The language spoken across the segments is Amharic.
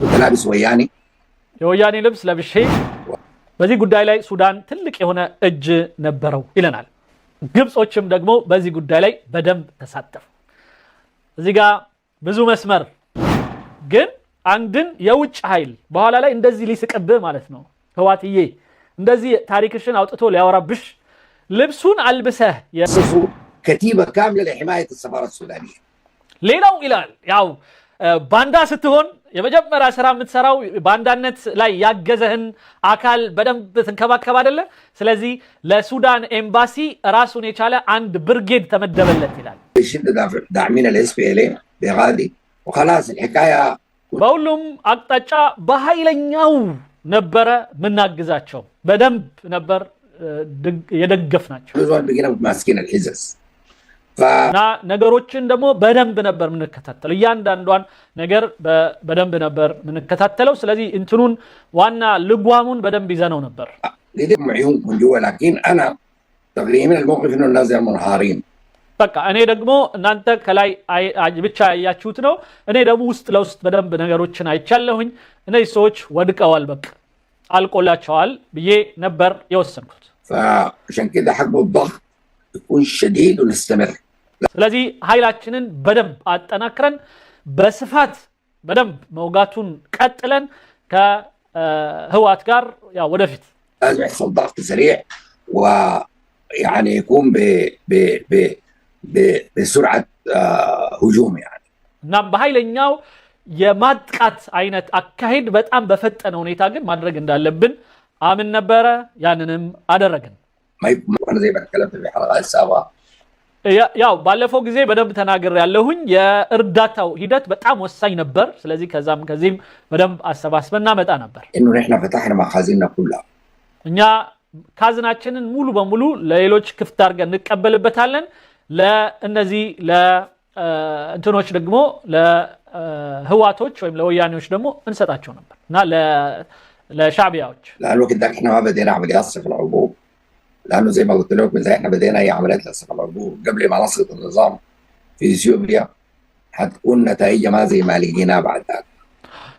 لابس وياني የወያኔ ልብስ ለብሼ በዚህ ጉዳይ ላይ ሱዳን ትልቅ የሆነ እጅ ነበረው ይለናል። ግብጾችም ደግሞ በዚህ ጉዳይ ላይ በደንብ ተሳተፉ። እዚህ ጋር ብዙ መስመር ግን አንድን የውጭ ኃይል በኋላ ላይ እንደዚህ ሊስቀብህ ማለት ነው ህዋትዬ እንደዚህ ታሪክሽን አውጥቶ ሊያወራብሽ ልብሱን አልብሰህ يصفوا كتيبة كاملة لحماية السفارة السودانية ሌላው ይላል ያው ባንዳ ስትሆን የመጀመሪያ ስራ የምትሰራው ባንዳነት ላይ ያገዘህን አካል በደንብ ተንከባከብ አይደለ ስለዚህ ለሱዳን ኤምባሲ ራሱን የቻለ አንድ ብርጌድ ተመደበለት ይላል يشد داعمين الاس بي ال بغادي وخلاص الحكايه በሁሉም አቅጣጫ በኃይለኛው ነበረ ምናግዛቸው በደንብ ነበር የደገፍናቸው ብዙውን በግና ማስኪን الحزز እና ነገሮችን ደግሞ በደንብ ነበር ምንከታተለው እያንዳንዷን ነገር በደንብ ነበር ምንከታተለው ስለዚህ እንትኑን ዋና ልጓሙን በደንብ ይዘነው ነበር لديهم عيون من جوا لكن انا تقريبا الموقف انه الناس منهارين በቃ እኔ ደግሞ እናንተ ከላይ ብቻ ያያችሁት ነው እኔ ደግሞ ውስጥ ለውስጥ በደንብ ነገሮችን አይቻለሁኝ እነዚህ ሰዎች ወድቀዋል በቃ አልቆላቸዋል ብዬ ነበር የወሰንኩት فعشان كده حجم الضغط يكون شديد ونستمر ስለዚህ ኃይላችንን በደንብ አጠናክረን በስፋት በደንብ መውጋቱን ቀጥለን ከህዋት ጋር ያው ወደፊት لازم يحصل ضغط سريع ويعني يكون بسرعه هجوم يعني እናም በኃይለኛው የማጥቃት አይነት አካሄድ በጣም በፈጠነ ሁኔታ ግን ማድረግ እንዳለብን አምን ነበረ ያንንም አደረግን ما يكون زي ما اتكلمت في حلقات سابقه ያው ባለፈው ጊዜ በደንብ ተናገር ያለሁኝ የእርዳታው ሂደት በጣም ወሳኝ ነበር ስለዚህ ከዚህም በደንብ አሰባስበና መጣ ነበር انه احنا فتحنا مخازننا كلها እኛ ካዝናችንን ሙሉ በሙሉ ለሌሎች ክፍት አድርገን እንቀበልበታለን ለእነዚህ ለእንትኖች ደግሞ ለህዋቶች ወይም ለወያኔዎች ደግሞ እንሰጣቸው ነበር እና ለሻዕቢያዎች لانه كده احنا ما بدينا عمليات صفر العبور لانه زي ما قلت لكم زي احنا بدينا اي عمليات لصفر العبور قبل ما نسقط النظام في اثيوبيا حتكون نتائجها ما زي ما لقيناها بعد ذلك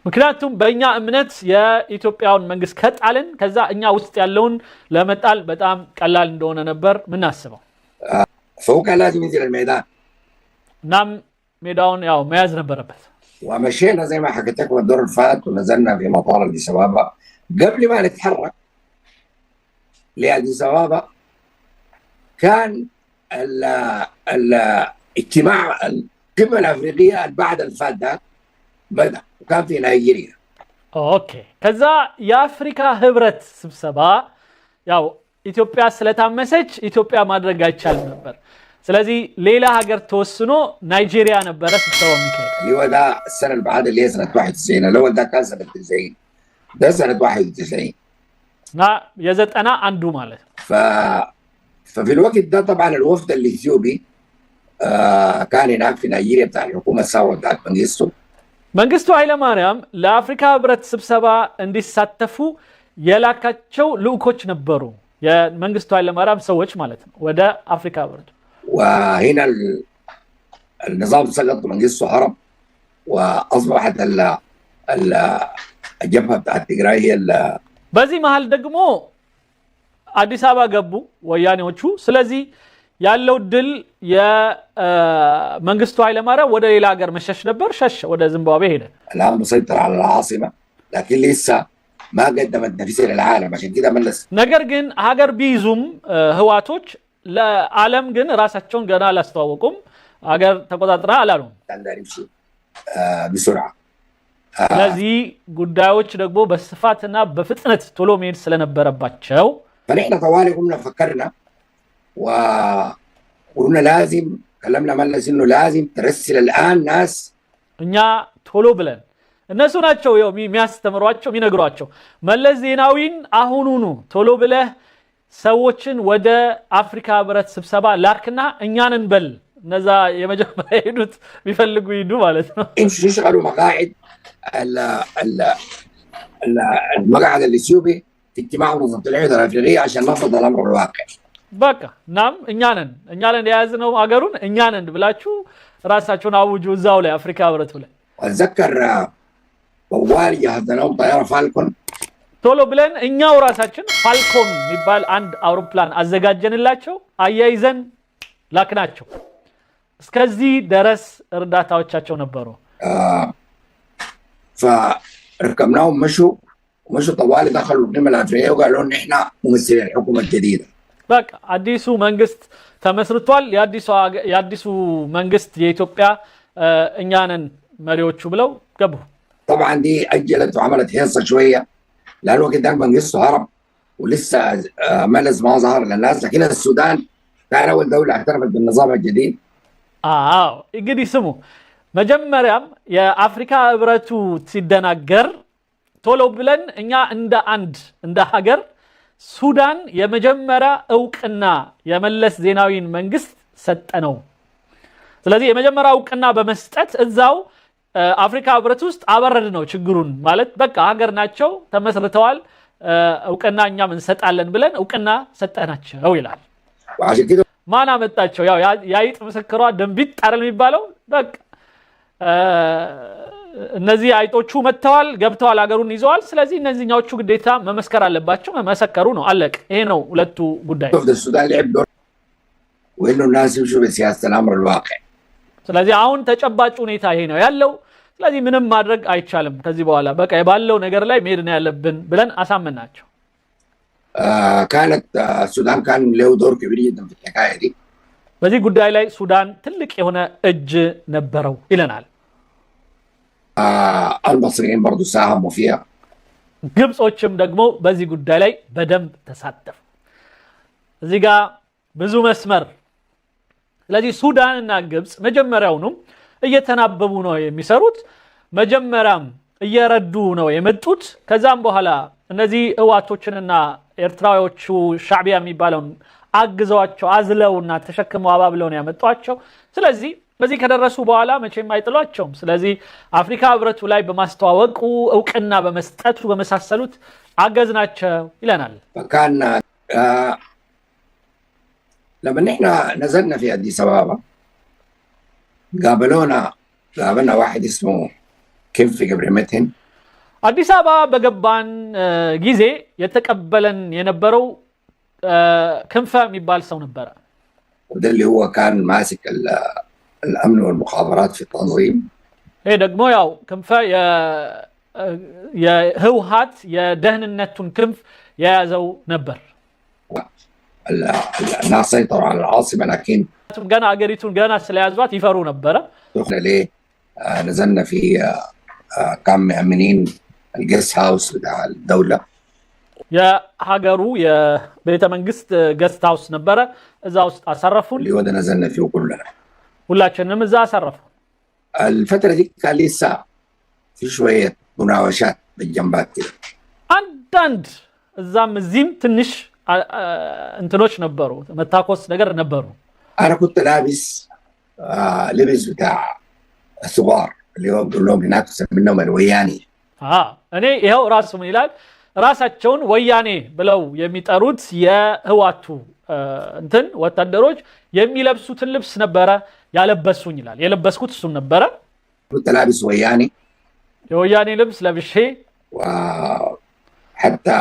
ምክንያቱም በእኛ እምነት የኢትዮጵያውን መንግስት ከጣልን ከዛ እኛ ውስጥ ያለውን ለመጣል በጣም ቀላል እንደሆነ ነበር ምናስበው فوق لازم ينزل الميدان نعم ميدان ያው መያዝ ነበረበት ومشينا زي ما حكيت لكم الدور الفات ونزلنا في مطار أديس أبابا قبل ما نتحرك لأديس أبابا كان الاجتماع القمة الأفريقية بعد الفات ده بدأ وكان في نيجيريا اوكي ከዛ የአፍሪካ ህብረት ስብሰባ ያው ኢትዮጵያ ስለታመሰች ኢትዮጵያ ማድረግ አይቻልም ነበር ስለዚህ ሌላ ሀገር ተወስኖ ናይጄሪያ ነበረ ስብሰባው የሚካሄድ يودا السنه اللي بعد اللي هي سنه 91 الاول ده كان سنه 90 ده سنه 91 نا يزتنا عنده ማለት ففي الوقت ده طبعا الوفد الاثيوبي كان هناك في نيجيريا بتاع الحكومه الثوره بتاعت መንግስቱ ኃይለ ማርያም ለአፍሪካ ህብረት ስብሰባ እንዲሳተፉ የላካቸው ልኡኮች ነበሩ የመንግስቱ ኃይለ ማርያም ሰዎች ማለት ነው ወደ አፍሪካ ህብረት وهنا النظام سقط منجسته هرب واصبحت الجبهه بتاعت تجراي هي በዚህ መሃል ደግሞ አዲስ አበባ ገቡ ወያኔዎቹ ስለዚህ ያለው ድል የመንግስቱ ኃይለ ማርያም ወደ ሌላ ሀገር መሸሽ ነበር ሸሽ ወደ ዚምባብዌ ሄደ الان مسيطر على العاصمه لكن لسه ما قدمت نفسه للعالم عشان كده ملس ነገር ግን ሀገር ቢይዙም ህዋቶች ለዓለም ግን ራሳቸውን ገና አላስተዋወቁም ሀገር ተቆጣጥራ አላሉም እንዳሪምሺ بسرعه ስለዚህ ጉዳዮች ደግሞ በስፋትና በፍጥነት ቶሎ መሄድ ስለነበረባቸው فنحن طوالي قمنا فكرنا وقلنا لازم كلمنا ملس انه لازم ترسل الان ناس እኛ ቶሎ ብለን እነሱ ናቸው የሚያስተምሯቸው የሚነግሯቸው መለስ ዜናዊን አሁኑኑ ቶሎ ብለህ ሰዎችን ወደ አፍሪካ ህብረት ስብሰባ ላክና እኛን እንበል እነዛ የመጀመሪያ ሄዱት ቢፈልጉ ይዱ ማለት ነው يشغلوا مقاعد المقعد الاثيوبي في اجتماع منظمه العيد الافريقيه عشان نفرض الامر الواقع በቃ ናም እኛንን የያዝነው አገሩን እኛንን ብላችሁ ራሳችሁን አውጁ እዛው ላይ አፍሪካ ህብረት ብለ اتذكر طوال جهزنا لهم طياره فالكون ቶሎ ብለን እኛው ራሳችን ፋልኮን የሚባል አንድ አውሮፕላን አዘጋጀንላቸው አያይዘን ላክናቸው እስከዚህ ድረስ እርዳታዎቻቸው ነበሩ فركبناهم مشوا طوالي دخلوا القمه الافريقيه وقالوا ان احنا ممثلين الحكومه الجديده በቃ አዲሱ መንግስት ተመስርቷል የአዲሱ መንግስት የኢትዮጵያ እኛንን መሪዎቹ ብለው ገቡ طبعا دي اجلت وعملت هيصه شويه لانه كده المنجست هرب ولسه ملز ما ظهر للناس لكن السودان كان اول دوله اعترفت بالنظام الجديد እንግዲህ ስሙ መጀመሪያም የአፍሪካ ህብረቱ ሲደናገር ቶሎ ብለን እኛ እንደ ሀገር ሱዳን የመጀመሪያ ዕውቅና የመለስ ዜናዊን መንግስት ሰጠነው ስለዚህ የመጀመሪያ ዕውቅና በመስጠት እዛው አፍሪካ ህብረት ውስጥ አበረድ ነው ችግሩን ማለት በቃ ሀገር ናቸው ተመስርተዋል ዕውቅና እኛም እንሰጣለን ብለን ዕውቅና ሰጠናቸው ይላል ማን አመጣቸው ያው ያይጥ ምስክሯ ደንቢት አይደል የሚባለው በቃ እነዚህ አይጦቹ መተዋል ገብተዋል ሀገሩን ይዘዋል ስለዚህ እነዚህኛዎቹ ግዴታ መመስከር አለባቸው መመሰከሩ ነው አለቅ ይሄ ነው ሁለቱ ጉዳይ السودان لعب دور وانه الناس يمشوا بسياسه الامر الواقع ስለዚህ አሁን ተጨባጭ ሁኔታ ይሄ ነው ያለው ስለዚህ ምንም ማድረግ አይቻልም ከዚህ በኋላ በቃ የባለው ነገር ላይ መሄድ ነው ያለብን ብለን አሳመናቸው كانت السودان كان له دور كبير جدا في الحكايه دي በዚህ ጉዳይ ላይ ሱዳን ትልቅ የሆነ እጅ ነበረው ይለናል المصريين برضو ساهموا فيها ግብጾችም ደግሞ በዚህ ጉዳይ ላይ በደንብ ተሳተፉ እዚህ ጋር ብዙ መስመር ስለዚህ ሱዳን እና ግብጽ መጀመሪያውንም እየተናበቡ ነው የሚሰሩት መጀመሪያም እየረዱ ነው የመጡት ከዛም በኋላ እነዚህ ህዋቶችንና ኤርትራዎቹ ሻዕቢያ የሚባለው አግዘዋቸው አዝለውና ተሸክመው አባብለው ነው ያመጣቸው ስለዚህ በዚህ ከደረሱ በኋላ መቼም አይጥሏቸውም ስለዚህ አፍሪካ ህብረቱ ላይ በማስተዋወቁ ዕውቅና በመስጠቱ በመሳሰሉት አገዝናቸው ይለናል فكان لما احنا نزلنا في اديس ابابا قابلنا واحد اسمه كنفي قبل متن አዲስ አበባ በገባን ጊዜ የተቀበለን የነበረው ክንፈ የሚባል ሰው ነበር وده اللي هو كان ماسك الامن والمخابرات في التنظيم ይሄ ደግሞ ያው ክንፈ የህውሃት የደህንነቱን ክንፍ የያዘው ነበር الناس سيطروا على العاصمه لكن ገና አገሪቱን ገና ስለያዟት ይፈሩ ነበር دخلنا ليه نزلنا في كان مأمنين الجيست هاوس بتاع الدوله የሀገሩ የቤተ መንግስት ገስት ሃውስ ነበር እዛ ውስጥ አሰረፉን اللي هو ده نزلنا فيه كلنا ሁላችንም እዛ አሰረፉ الفتره دي كان لسه في شويه مناوشات بالجنبات كده አንዳንድ እዛም እዚህም ትንሽ እንትኖች ነበሩ መታኮስ ነገር ነበሩ انا كنت لابس لبس بتاع الثغار اللي هو بيقول لهم هناك يسمونهم الوياني እኔ ይሄው ራሱ ምን ይላል ራሳቸውን ወያኔ ብለው የሚጠሩት የህዋቱ እንትን ወታደሮች የሚለብሱትን ልብስ ነበረ ያለበሱኝ ይላል የለበስኩት እሱን ነበረ كنت لابس وياني የወያኔ ልብስ ለብሼ وحتى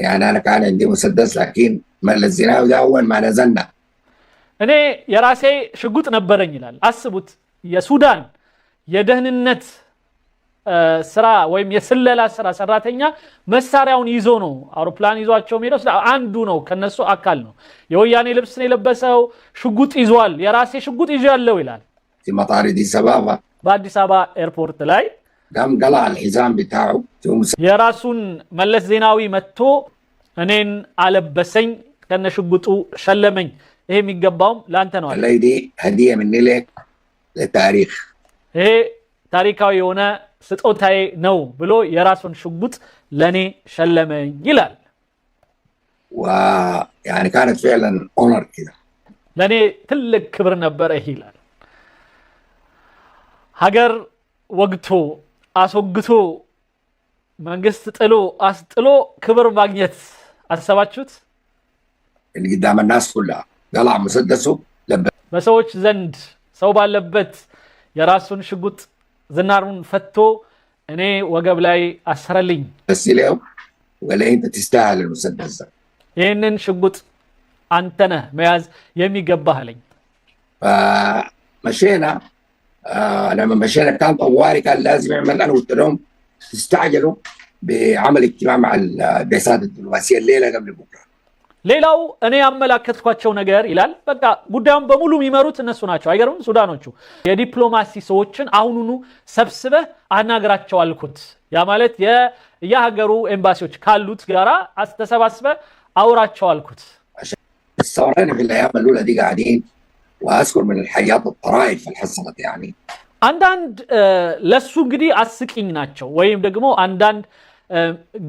يعني انا كان عندي مسدس لكن ملز الزناوي ده اول ما نزلنا እኔ የራሴ ሽጉጥ ነበረኝ ይላል አስቡት የሱዳን የደህንነት ስራ ወይም የስለላ ስራ ሰራተኛ መሳሪያውን ይዞ ነው አውሮፕላን ይዟቸው ሄደው አንዱ ነው ከነሱ አካል ነው የወያኔ ልብስ ነው የለበሰው ሽጉጥ ይዟል የራሴ ሽጉጥ ይዣለው ይላል في مطار اديس ابابا በአዲስ አበባ ኤርፖርት ላይ قام قلع الحزام بتاعه የራሱን መለስ ዜናዊ መጥቶ እኔን አለበሰኝ ከነ ሽጉጡ ሸለመኝ ይሄ የሚገባው ላንተ ነው አለ دي هديه مني لك للتاريخ ይሄ ታሪካዊ የሆነ ስጦታዬ ነው ብሎ የራሱን ሽጉጥ ለኔ ሸለመኝ ይላል ويعني كانت فعلا اونر كده ለኔ ትልቅ ክብር ነበር ይላል ሀገር ወግቶ አስወግቶ መንግስት ጥሎ አስጥሎ ክብር ማግኘት አሰባችሁት اللي قدام الناس كلها قلع مسدسه በሰዎች ዘንድ ሰው ባለበት የራሱን ሽጉጥ ዝናሩን ፈቶ እኔ ወገብ ላይ አሰረልኝ بس اليوم وقال لي انت تستاهل المسدس ده ይህንን ሽጉጥ አንተ ነህ መያዝ የሚገባህ አለኝ فمشينا لما مشينا كان طوالي كان لازم يعمل انا قلت لهم تستعجلوا بعمل اجتماع مع البعثات الدبلوماسيه الليله قبل بكره ሌላው እኔ ያመላከትኳቸው ነገር ይላል በቃ ጉዳዩን በሙሉ የሚመሩት እነሱ ናቸው አይገርም ሱዳኖቹ የዲፕሎማሲ ሰዎችን አሁኑኑ ሰብስበህ አናግራቸው አልኩት ያ ማለት የሀገሩ ኤምባሲዎች ካሉት ጋራ አስተሰባስበህ አውራቸው አልኩት الثورين في الايام الاولى دي قاعدين واذكر من الحاجات الطرائف اللي حصلت يعني አንዳንድ ለሱ እንግዲህ አስቂኝ ናቸው ወይም ደግሞ አንዳንድ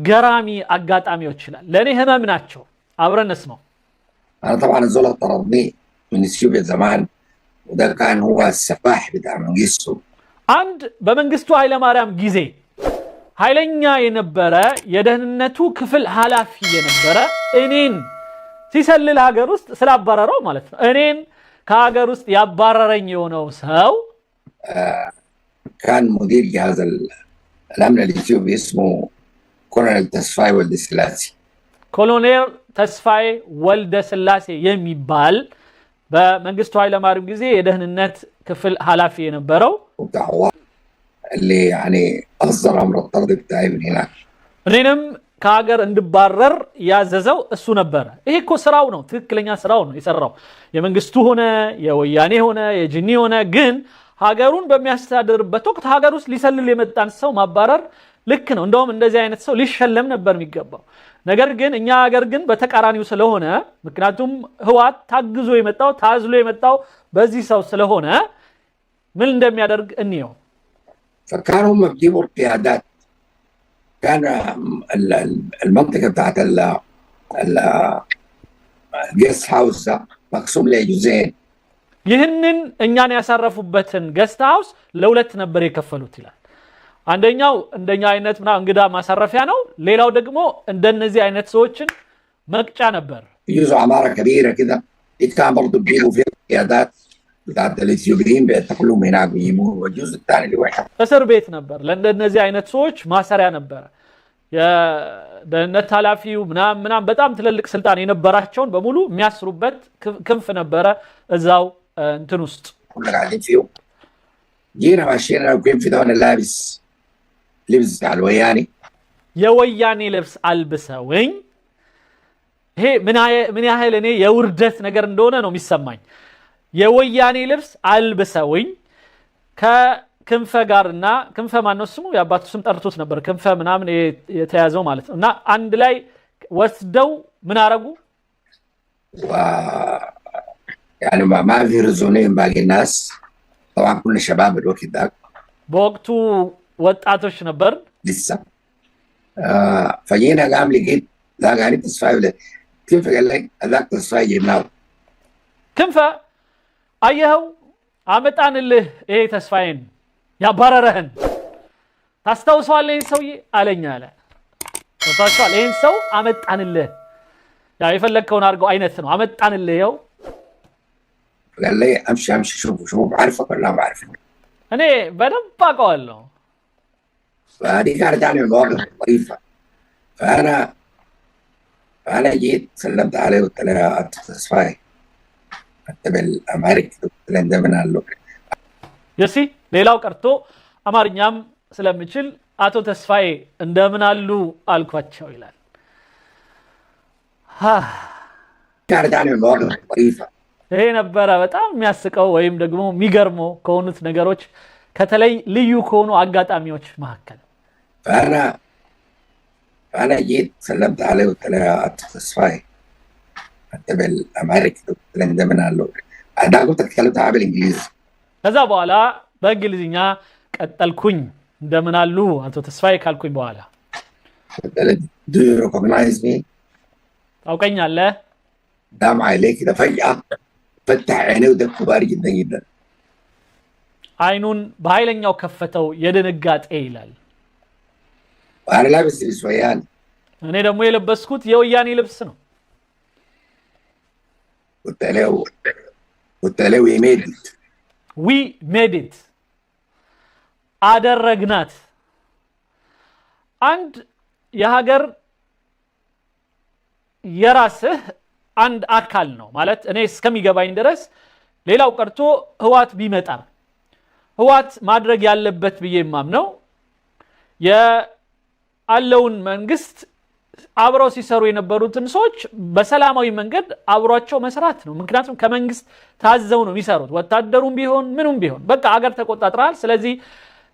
ገራሚ አጋጣሚዎች ይላል ለኔ ህመም ናቸው አብረን እንስማው انا طبعا الزول طردني من اثيوبيا زمان وده كان هو السفاح بتاع منجستو አንድ በመንግስቱ ኃይለማርያም ጊዜ ኃይለኛ የነበረ የደህንነቱ ክፍል ኃላፊ የነበረ እኔን ሲሰልል ሀገር ውስጥ ስላባረረው ማለት ነው እኔን ከሀገር ውስጥ ያባረረኝ የሆነው ሰው كان مدير جهاز الامن الاثيوبي اسمه كولونيل تسفاي ولد سلاسي ኮሎኔል ተስፋዬ ወልደ ስላሴ የሚባል በመንግስቱ ኃይለማርያም ጊዜ የደህንነት ክፍል ኃላፊ የነበረው اللي يعني اصدر امر الطرد بتاعي من هناك እኔንም ከሀገር እንድባረር ያዘዘው እሱ ነበር ይሄ እኮ ስራው ነው ትክክለኛ ስራው ነው የሰራው የመንግስቱ ሆነ የወያኔ ሆነ የጂኒ ሆነ ግን ሀገሩን በሚያስተዳድርበት ወቅት ሀገር ውስጥ ሊሰልል የመጣን ሰው ማባረር ልክ ነው እንደውም እንደዚህ አይነት ሰው ሊሸለም ነበር የሚገባው ነገር ግን እኛ ሀገር ግን በተቃራኒው ስለሆነ ምክንያቱም ህዋት ታግዞ የመጣው ታዝሎ የመጣው በዚህ ሰው ስለሆነ ምን እንደሚያደርግ እንየው فكانوا هم بيجيبوا القيادات كان المنطقه بتاعت الجيست هاوس مقسوم لجزئين ይህንን እኛን ያሳረፉበትን ገስት ሃውስ ለሁለት ነበር የከፈሉት ይላል አንደኛው እንደኛ አይነት እንግዳ ማሳረፊያ ነው ሌላው ደግሞ እንደነዚህ አይነት ሰዎችን መቅጫ ነበር يجوا عماره كبيره كده كان برضه بيجيبوا فيها قيادات بتاعت الاثيوبيين بيتقلوا هناك ويجيبوا والجزء الثاني اللي واحد እስር ቤት ነበር ለእንደነዚህ አይነት ሰዎች ማሰሪያ ነበር የደህንነት ኃላፊው ምናምን በጣም ትልልቅ ስልጣን የነበራቸውን በሙሉ የሚያስሩበት ክንፍ ነበረ እዛው እንትን ውስጥ كنا قاعدين فيه جينا ماشيين وكان في دون لابس لبس بتاع الوياني የወያኔ ልብስ አልብሰውኝ ይሄ ምን ያህል እኔ የውርደት ነገር እንደሆነ ነው የሚሰማኝ የወያኔ ልብስ አልብሰውኝ ከክንፈ ጋርና ክንፈ ማን ነው ስሙ ያባቱ ስም ጠርቶት ነበር ክንፈ ምናምን የተያዘው ማለት ነውና አንድ ላይ ወስደው ምን አረጉ يعني ما في رزونين باقي الناس طبعا كنا شباب الوقت ذاك በወቅቱ ወጣቶች ነበር لسه فجينا قام لقيت لا قاعد تسفاي ولا كيف قال لك هذاك تسفاي جبناه ክንፈ አየኸው አመጣንልህ ይሄ ተስፋዬን ያባረረህን ታስታውሰዋለህ ይሄን ሰውዬ አለኝ አለ ታስታውሰዋለህ ይሄን ሰው አመጣንልህ ያ የፈለከውን አድርገው አይነት ነው አመጣንልህ ይኸው قال لي امشي شوف عارفك ولا ما عارفك እኔ በደንብ አውቀዋለሁ فهذه كانت يعني مواقف طريفه فانا جيت سلمت عليه وقلت له يا تسفاي انت بالامريك قلت له እንደምን አሉ የሲ ሌላው ቀርቶ አማርኛም ስለምችል አቶ ተስፋዬ እንደምን አሉ አልኳቸው ይላል كانت يعني مواقف طريفه ይሄ ነበር በጣም የሚያስቀው ወይም ደግሞ የሚገርመው ከሆኑት ነገሮች ከተለይ ልዩ ከሆኑ አጋጣሚዎች መካከል فانا جيت سلمت عليه وقلت له يا تسفاي انت بالامريك قلت له እንደምን አሉ انا كنت اتكلمت بالانجليزي ከዛ በኋላ በእንግሊዝኛ ቀጠልኩኝ እንደምን አሉ አቶ ተስፋዬ ካልኩኝ በኋላ do you recognize me ታውቀኛለህ دام عليك كده فجأة فتح عينيه وده كبار جدا جدا አይኑን በኃይለኛው ከፈተው የደነጋጤ ይላል وانا لابس لبس وياني እኔ ደግሞ የለበስኩት የወያኔ ልብስ ነው قلت له we made it አደረግናት አንድ የሀገር የራስህ አንድ አካል ነው ማለት እኔ እስከሚገባኝ ድረስ ሌላው ቀርቶ ህዋት ቢመጣ ህዋት ማድረግ ያለበት ብዬ ማምነው የአለውን መንግስት አብረው ሲሰሩ የነበሩትን ሰዎች በሰላማዊ መንገድ አብሯቸው መስራት ነው ምክንያቱም ከመንግስት ታዘው ነው የሚሰሩት ወታደሩም ቢሆን ምኑም ቢሆን በቃ ሀገር ተቆጣጥራል ስለዚህ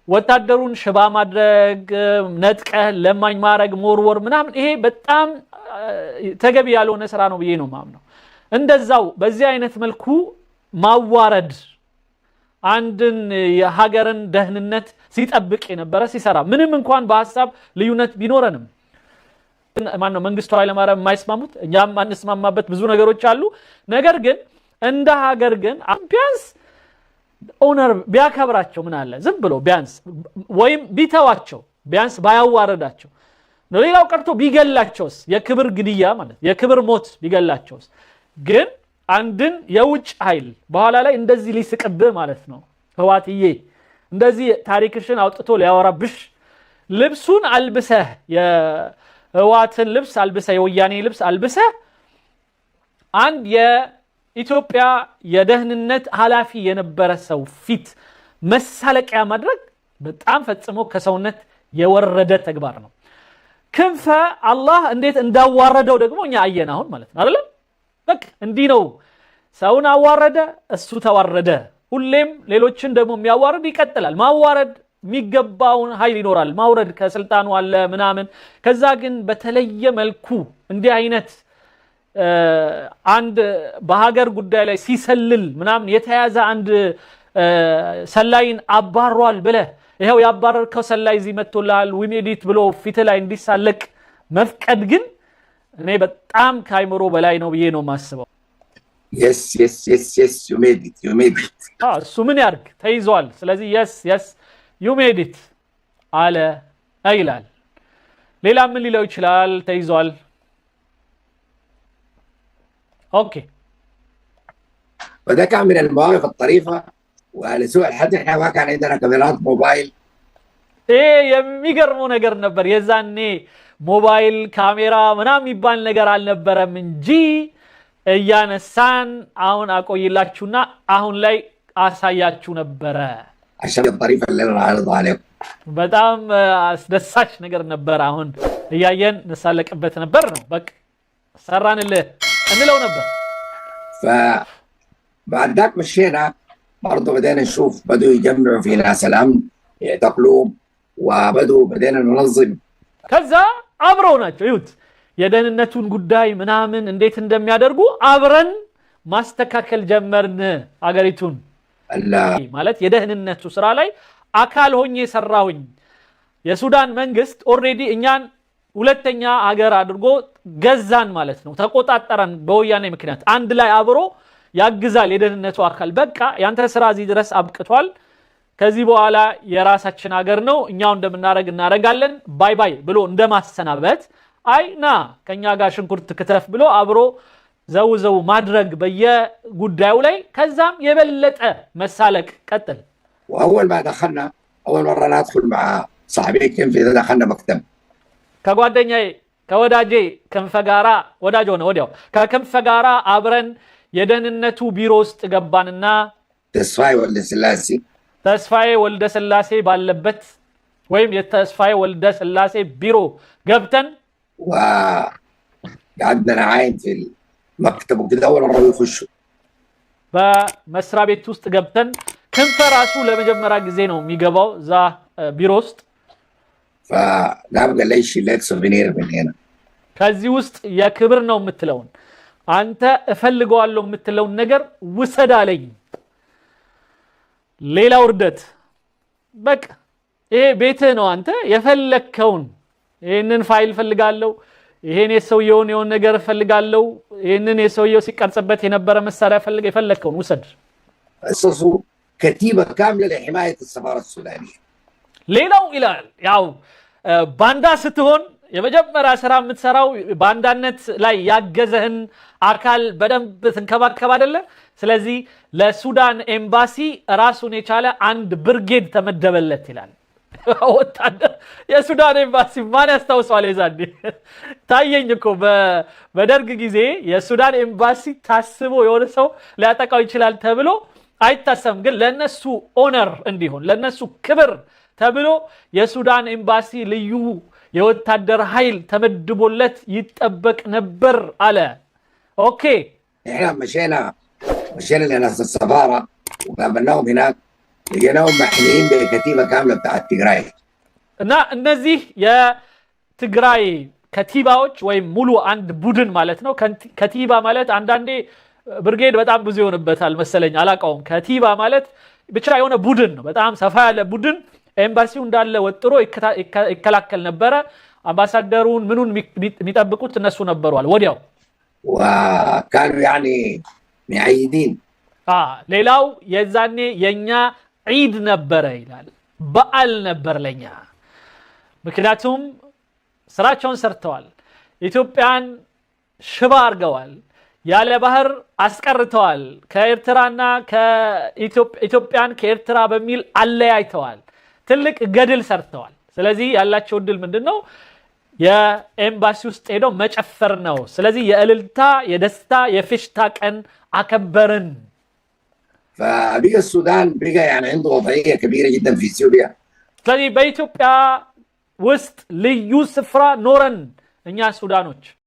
ወታደሩን ሽባ ማድረግ ነጥቀህ ለማኝ ማድረግ ሞርወር ምናምን ይሄ በጣም ተገቢ ያልሆነ ስራ ነው ብዬ ነው ማምነው እንደዛው በዚህ አይነት መልኩ ማዋረድ አንድን የሀገርን ደህንነት ሲጠብቅ የነበረ ሲሰራ ምንም እንኳን በሐሳብ ልዩነት ቢኖረንም ማን ነው መንግስቱ ኃይለማርያም የማይስማሙት እኛም አንስማማበት ብዙ ነገሮች አሉ ነገር ግን እንደ ሀገር ግን ቢያንስ ኦነር ቢያከብራቸው ምን አለ ዝም ብሎ ቢያንስ ወይም ቢተዋቸው ቢያንስ ባያዋረዳቸው ሌላው ቀርቶ ቢገላቸውስ የክብር ግድያ ማለት የክብር ሞት ቢገላቸውስ ግን አንድን የውጭ ኃይል በኋላ ላይ እንደዚህ ሊስቅብህ ማለት ነው ህዋትዬ እንደዚህ ታሪክሽን አውጥቶ ሊያወራብሽ ልብሱን አልብሰህ የህዋትን ልብስ አልብሰህ የወያኔ ልብስ አልብሰህ አንድ የኢትዮጵያ የደህንነት ኃላፊ የነበረ ሰው ፊት መሳለቂያ ማድረግ በጣም ፈጽሞ ከሰውነት የወረደ ተግባር ነው ክንፈ አላህ እንዴት እንዳዋረደው ደግሞ እኛ አየን አሁን ማለት ነው አይደል በቃ እንዲህ ነው ሰውን አዋረደ እሱ ተዋረደ ሁሌም ሌሎችን ደግሞ የሚያዋርድ ይቀጥላል ማዋረድ የሚገባውን ኃይል ይኖራል ማውረድ ከስልጣኑ አለ ምናምን ከዛ ግን በተለየ መልኩ እንዲህ አይነት አንድ በሀገር ጉዳይ ላይ ሲሰልል ምናምን የተያዘ አንድ ሰላይን አባሯል ብለ ይሄው ያባረርከው ሰላይ እዚህ መጥቶላል ዊሜዲት ብሎ ፊት ላይ እንዲሳለቅ መፍቀድ ግን እኔ በጣም ካይምሮ በላይ ነው ብዬ ነው ማስበው yes you made it እሱ ምን ያርግ ተይዟል ስለዚህ yes you made it አለ አይላል ሌላ ምን ሊለው ይችላል ተይዟል اوكي وده كان من المواقف الطريفه ولسوء الحظ احنا ما كان عندنا كاميرات موبايل የሚገርመው ነገር ነበር የዛኔ ሞባይል ካሜራ ምናምን ይባል ነገር አልነበረም እንጂ እያነሳን አሁን አቆይላችሁና አሁን ላይ አሳያችሁ ነበር عشان الطريفه اللي انا عارضها عليكم በጣም አስደሳች ነገር ነበር አሁን እያየን ነሳለቅበት ነበር ነው በቃ ሰራንልህ እንለው ነበር فبعد ذاك مشينا برضه بدينا نشوف بدوا يجمعوا في ناس الامن يعتقلوا بدينا ننظم ከዛ አብረው ናቸው ይሁት የደህንነቱን ጉዳይ ምናምን እንዴት እንደሚያደርጉ አብረን ማስተካከል ጀመርን አገሪቱን ማለት የደህንነቱ ስራ ላይ አካል ሆኜ ሰራሁኝ የሱዳን መንግስት ኦሬዲ እኛን ሁለተኛ ሀገር አድርጎ ገዛን ማለት ነው ተቆጣጣረን በወያኔ ምክንያት አንድ ላይ አብሮ ያግዛል የደህንነቱ አካል በቃ ያንተ ስራ እዚህ ድረስ አብቅቷል ከዚህ በኋላ የራሳችን ሀገር ነው እኛው እናረጋለን ባይ ባይ ብሎ እንደማሰናበት አይና ከኛ ጋር ሽንኩርት ክትረፍ ብሎ አብሮ ዘውዘው ማድረግ በየጉዳዩ ላይ ከዛም የበለጠ መሳለቅ ቀጥል واول ما دخلنا اول مره ندخل مع صاحبي كيف اذا دخلنا مكتب ከጓደኛዬ ከወዳጄ ከንፈጋራ ወዳጅ ሆነ ወዲያው ከከንፈጋራ አብረን የደህንነቱ ቢሮ ውስጥ ገባንና ተስፋዬ ወልደ ስላሴ ባለበት ወይም የተስፋዬ ወልደ ስላሴ ቢሮ ገብተን وقعدنا نعاين في المكتب وكده اول مره يخشوا በመስሪያ ቤት ውስጥ ገብተን ክንፈራሱ ለመጀመሪያ ጊዜ ነው የሚገባው ዛ ቢሮ ውስጥ فنبقى ليش لك سوفينير من هنا ከዚህ ውስጥ የክብር ነው የምትለውን አንተ እፈልገዋለሁ የምትለውን ነገር ውሰድ አለኝ ሌላ ውርደት በቃ ይሄ ቤትህ ነው አንተ የፈለከውን ይሄንን ፋይል ፈልጋለሁ ይሄን የሰውየውን የሆነ ነገር ፈልጋለሁ ይሄንን የሰውየው ሲቀርጽበት የነበረ መሳሪያ የፈለከውን ውሰድ اسسوا كتيبه كامله لحمايه السفاره السودانيه ሌላው ይላል ያው ባንዳ ስትሆን የመጀመሪያ ስራ የምትሰራው ባንዳነት ላይ ያገዘህን አካል በደንብ ትንከባከብ አይደለ ስለዚህ ለሱዳን ኤምባሲ ራሱን የቻለ አንድ ብርጌድ ተመደበለት ይላል ወታደር የሱዳን ኤምባሲ ማን ያስታውሰዋል? የዛኔ ታየኝ እኮ በደርግ ጊዜ የሱዳን ኤምባሲ ታስቦ የሆነ ሰው ሊያጠቃው ይችላል ተብሎ አይታሰብም። ግን ለነሱ ኦነር እንዲሆን ለነሱ ክብር ተብሎ የሱዳን ኤምባሲ ልዩ የወታደር ኃይል ተመድቦለት ይጠበቅ ነበር አለ። ኦኬ احنا مشينا لناس السفاره وقابلناهم هناك لقيناهم محميين بكتيبه كامله بتاعت تجراي እና እነዚህ የትግራይ ከቲባዎች ወይም ሙሉ አንድ ቡድን ማለት ነው። ከቲባ ማለት አንዳንዴ ብርጌድ በጣም ብዙ ይሆንበታል መሰለኝ አላውቀውም። ከቲባ ማለት ብቻ የሆነ ቡድን ነው፣ በጣም ሰፋ ያለ ቡድን ኤምባሲው እንዳለ ወጥሮ ይከላከል ነበረ። አምባሳደሩን ምኑን የሚጠብቁት እነሱ ነበሩ ወዲያው وكانوا يعني معيدين ሌላው የዛኔ የኛ ዒድ ነበረ ይላል፣ በዓል ነበር ለኛ። ምክንያቱም ስራቸውን ሰርተዋል፣ ኢትዮጵያን ሽባ አድርገዋል፣ ያለ ባህር አስቀርተዋል፣ ከኤርትራና ኢትዮጵያን ከኤርትራ በሚል አለያይተዋል፣ ትልቅ ገድል ሰርተዋል። ስለዚህ ያላቸው ድል ምንድነው? የኤምባሲ ውስጥ ሄደው መጨፈር ነው። ስለዚህ የእልልታ የደስታ የፌሽታ ቀን አከበርን። فبقى السودان بقى يعني عنده وضعيه كبيره جدا في اثيوبيا ስለዚህ በኢትዮጵያ ውስጥ ልዩ ስፍራ ኖረን እኛ ሱዳኖች